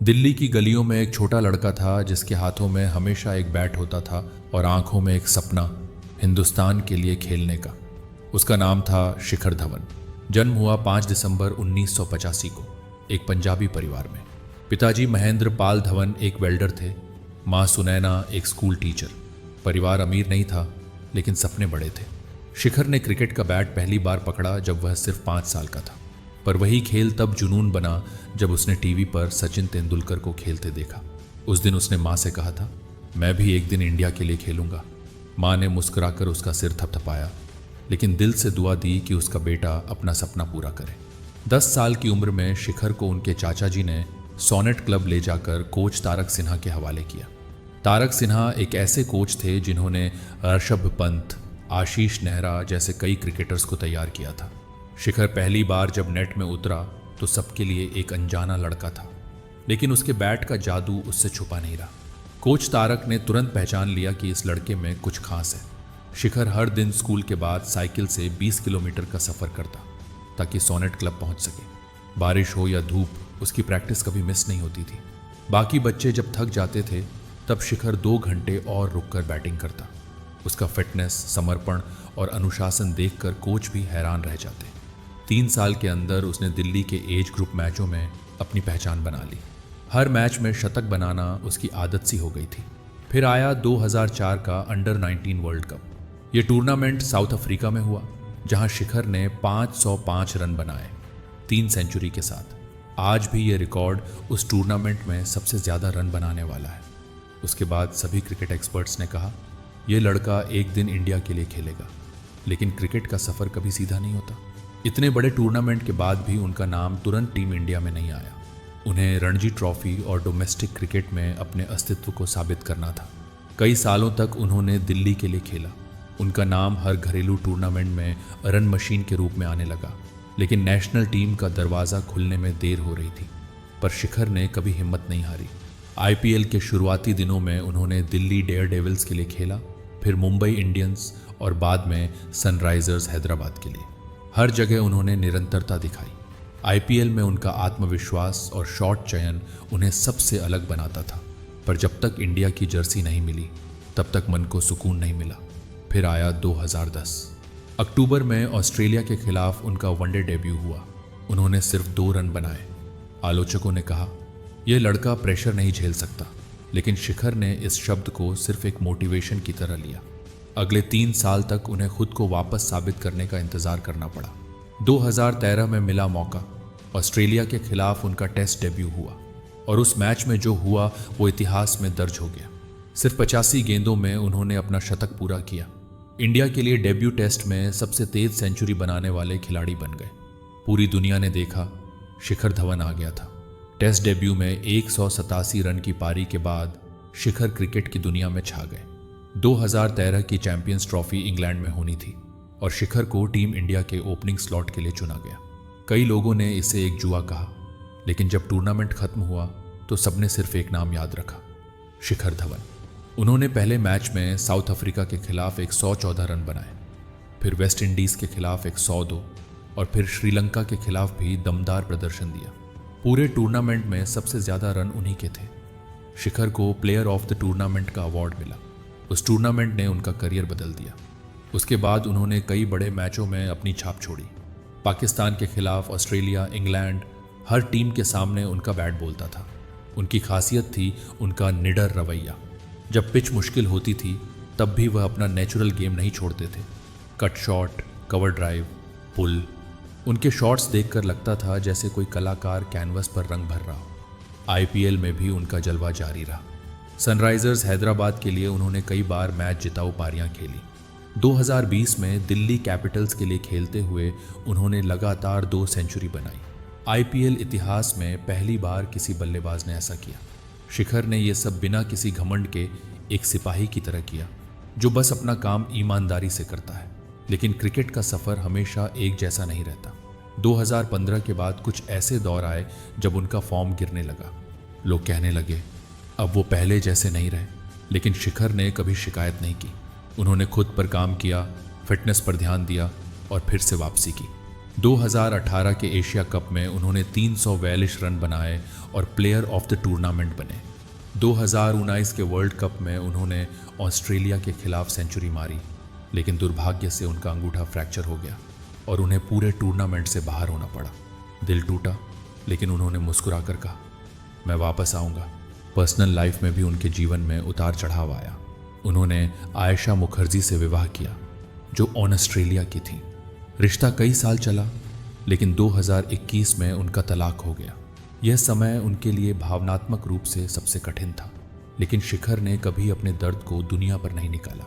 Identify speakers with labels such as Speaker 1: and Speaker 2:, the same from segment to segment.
Speaker 1: दिल्ली की गलियों में एक छोटा लड़का था जिसके हाथों में हमेशा एक बैट होता था और आंखों में एक सपना, हिंदुस्तान के लिए खेलने का। उसका नाम था शिखर धवन। जन्म हुआ 5 दिसंबर 1985 को एक पंजाबी परिवार में। पिताजी महेंद्र पाल धवन एक वेल्डर थे, माँ सुनैना एक स्कूल टीचर। परिवार अमीर नहीं था, लेकिन सपने बड़े थे। शिखर ने क्रिकेट का बैट पहली बार पकड़ा जब वह सिर्फ 5 साल का था, पर वही खेल तब जुनून बना जब उसने टीवी पर सचिन तेंदुलकर को खेलते देखा। उस दिन उसने माँ से कहा था, मैं भी एक दिन इंडिया के लिए खेलूंगा। माँ ने मुस्कुराकर उसका सिर थपथपाया, लेकिन दिल से दुआ दी कि उसका बेटा अपना सपना पूरा करे। 10 साल की उम्र में शिखर को उनके चाचा जी ने सोनेट क्लब ले जाकर कोच तारक सिन्हा के हवाले किया। तारक सिन्हा एक ऐसे कोच थे जिन्होंने ऋषभ पंत, आशीष नेहरा जैसे कई क्रिकेटर्स को तैयार किया था। शिखर पहली बार जब नेट में उतरा तो सबके लिए एक अनजाना लड़का था, लेकिन उसके बैट का जादू उससे छुपा नहीं रहा। कोच तारक ने तुरंत पहचान लिया कि इस लड़के में कुछ खास है। शिखर हर दिन स्कूल के बाद साइकिल से 20 किलोमीटर का सफ़र करता ताकि सोनेट क्लब पहुंच सके। बारिश हो या धूप, उसकी प्रैक्टिस कभी मिस नहीं होती थी। बाकी बच्चे जब थक जाते थे तब शिखर 2 घंटे और रुककर बैटिंग करता। उसका फिटनेस, समर्पण और अनुशासन देखकर कोच भी हैरान रह जाते। 3 साल के अंदर उसने दिल्ली के एज ग्रुप मैचों में अपनी पहचान बना ली। हर मैच में शतक बनाना उसकी आदत सी हो गई थी। फिर आया 2004 का अंडर 19 वर्ल्ड कप। ये टूर्नामेंट साउथ अफ्रीका में हुआ, जहां शिखर ने 505 रन बनाए, 3 सेंचुरी के साथ। आज भी ये रिकॉर्ड उस टूर्नामेंट में सबसे ज़्यादा रन बनाने वाला है। उसके बाद सभी क्रिकेट एक्सपर्ट्स ने कहा, ये लड़का एक दिन इंडिया के लिए खेलेगा। लेकिन क्रिकेट का सफ़र कभी सीधा नहीं होता। इतने बड़े टूर्नामेंट के बाद भी उनका नाम तुरंत टीम इंडिया में नहीं आया। उन्हें रणजी ट्रॉफी और डोमेस्टिक क्रिकेट में अपने अस्तित्व को साबित करना था। कई सालों तक उन्होंने दिल्ली के लिए खेला। उनका नाम हर घरेलू टूर्नामेंट में रन मशीन के रूप में आने लगा, लेकिन नेशनल टीम का दरवाज़ा खुलने में देर हो रही थी। पर शिखर ने कभी हिम्मत नहीं हारी। IPL के शुरुआती दिनों में उन्होंने दिल्ली डेयर डेविल्स के लिए खेला, फिर मुंबई इंडियंस और बाद में सनराइजर्स हैदराबाद के लिए। हर जगह उन्होंने निरंतरता दिखाई। IPL में उनका आत्मविश्वास और शॉट चयन उन्हें सबसे अलग बनाता था। पर जब तक इंडिया की जर्सी नहीं मिली, तब तक मन को सुकून नहीं मिला। फिर आया 2010। अक्टूबर में ऑस्ट्रेलिया के खिलाफ उनका वनडे डेब्यू हुआ। उन्होंने सिर्फ 2 रन बनाए। आलोचकों ने कहा, यह लड़का प्रेशर नहीं झेल सकता, लेकिन शिखर ने इस शब्द को सिर्फ एक मोटिवेशन की तरह लिया। अगले 3 साल तक उन्हें खुद को वापस साबित करने का इंतजार करना पड़ा। 2013 में मिला मौका। ऑस्ट्रेलिया के खिलाफ उनका टेस्ट डेब्यू हुआ और उस मैच में जो हुआ वो इतिहास में दर्ज हो गया। सिर्फ 85 गेंदों में उन्होंने अपना शतक पूरा किया। इंडिया के लिए डेब्यू टेस्ट में सबसे तेज सेंचुरी बनाने वाले खिलाड़ी बन गए। पूरी दुनिया ने देखा, शिखर धवन आ गया था। टेस्ट डेब्यू में 187 रन की पारी के बाद शिखर क्रिकेट की दुनिया में छा गए। 2013 की चैंपियंस ट्रॉफी इंग्लैंड में होनी थी और शिखर को टीम इंडिया के ओपनिंग स्लॉट के लिए चुना गया। कई लोगों ने इसे एक जुआ कहा, लेकिन जब टूर्नामेंट खत्म हुआ तो सबने सिर्फ एक नाम याद रखा, शिखर धवन। उन्होंने पहले मैच में साउथ अफ्रीका के खिलाफ 114 रन बनाए, फिर वेस्ट इंडीज़ के खिलाफ 102 और फिर श्रीलंका के खिलाफ भी दमदार प्रदर्शन दिया। पूरे टूर्नामेंट में सबसे ज़्यादा रन उन्हीं के थे। शिखर को प्लेयर ऑफ द टूर्नामेंट का अवार्ड मिला। उस टूर्नामेंट ने उनका करियर बदल दिया। उसके बाद उन्होंने कई बड़े मैचों में अपनी छाप छोड़ी। पाकिस्तान के खिलाफ, ऑस्ट्रेलिया, इंग्लैंड, हर टीम के सामने उनका बैट बोलता था। उनकी खासियत थी उनका निडर रवैया। जब पिच मुश्किल होती थी तब भी वह अपना नेचुरल गेम नहीं छोड़ते थे। कट शॉट, कवर ड्राइव, पुल, उनके शॉट्स देखकर लगता था जैसे कोई कलाकार कैनवस पर रंग भर रहा हो। IPL में भी उनका जलवा जारी रहा। सनराइजर्स हैदराबाद के लिए उन्होंने कई बार मैच जिताऊ पारियां खेली। 2020 में दिल्ली कैपिटल्स के लिए खेलते हुए उन्होंने लगातार 2 सेंचुरी बनाई। IPL इतिहास में पहली बार किसी बल्लेबाज ने ऐसा किया। शिखर ने यह सब बिना किसी घमंड के एक सिपाही की तरह किया, जो बस अपना काम ईमानदारी से करता है। लेकिन क्रिकेट का सफ़र हमेशा एक जैसा नहीं रहता। 2015 के बाद कुछ ऐसे दौर आए जब उनका फॉर्म गिरने लगा। लोग कहने लगे, अब वो पहले जैसे नहीं रहे। लेकिन शिखर ने कभी शिकायत नहीं की। उन्होंने खुद पर काम किया, फिटनेस पर ध्यान दिया और फिर से वापसी की। 2018 के एशिया कप में उन्होंने 342 रन बनाए और प्लेयर ऑफ द टूर्नामेंट बने। 2019 के वर्ल्ड कप में उन्होंने ऑस्ट्रेलिया के खिलाफ सेंचुरी मारी, लेकिन दुर्भाग्य से उनका अंगूठा फ्रैक्चर हो गया और उन्हें पूरे टूर्नामेंट से बाहर होना पड़ा। दिल टूटा, लेकिन उन्होंने मुस्कुराकर कहा, मैं वापस आऊँगा। पर्सनल लाइफ में भी उनके जीवन में उतार चढ़ाव आया। उन्होंने आयशा मुखर्जी से विवाह किया, जो ऑस्ट्रेलिया की थी। रिश्ता कई साल चला, लेकिन 2021 में उनका तलाक हो गया। यह समय उनके लिए भावनात्मक रूप से सबसे कठिन था, लेकिन शिखर ने कभी अपने दर्द को दुनिया पर नहीं निकाला।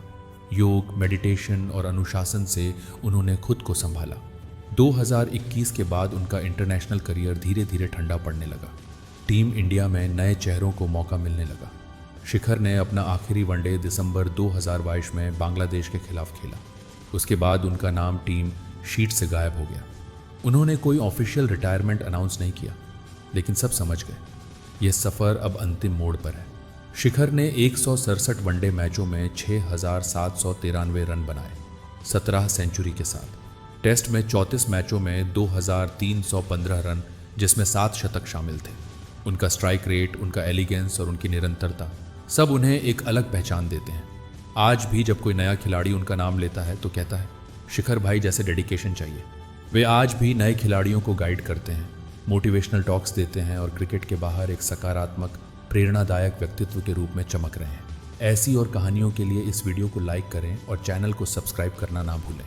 Speaker 1: योग, मेडिटेशन और अनुशासन से उन्होंने खुद को संभाला। 2021 के बाद उनका इंटरनेशनल करियर धीरे धीरे ठंडा पड़ने लगा। टीम इंडिया में नए चेहरों को मौका मिलने लगा। शिखर ने अपना आखिरी वनडे दिसंबर 2022 में बांग्लादेश के खिलाफ खेला। उसके बाद उनका नाम टीम शीट से गायब हो गया। उन्होंने कोई ऑफिशियल रिटायरमेंट अनाउंस नहीं किया, लेकिन सब समझ गए यह सफ़र अब अंतिम मोड़ पर है। शिखर ने 167 वनडे मैचों में 6,793 रन बनाए, 17 सेंचुरी के साथ। टेस्ट में 34 मैचों में 2,315 रन, जिसमें 7 शतक शामिल थे। उनका स्ट्राइक रेट, उनका एलिगेंस और उनकी निरंतरता सब उन्हें एक अलग पहचान देते हैं। आज भी जब कोई नया खिलाड़ी उनका नाम लेता है तो कहता है, शिखर भाई जैसे डेडिकेशन चाहिए। वे आज भी नए खिलाड़ियों को गाइड करते हैं, मोटिवेशनल टॉक्स देते हैं और क्रिकेट के बाहर एक सकारात्मक, प्रेरणादायक व्यक्तित्व के रूप में चमक रहे हैं। ऐसी और कहानियों के लिए इस वीडियो को लाइक करें और चैनल को सब्सक्राइब करना ना भूलें।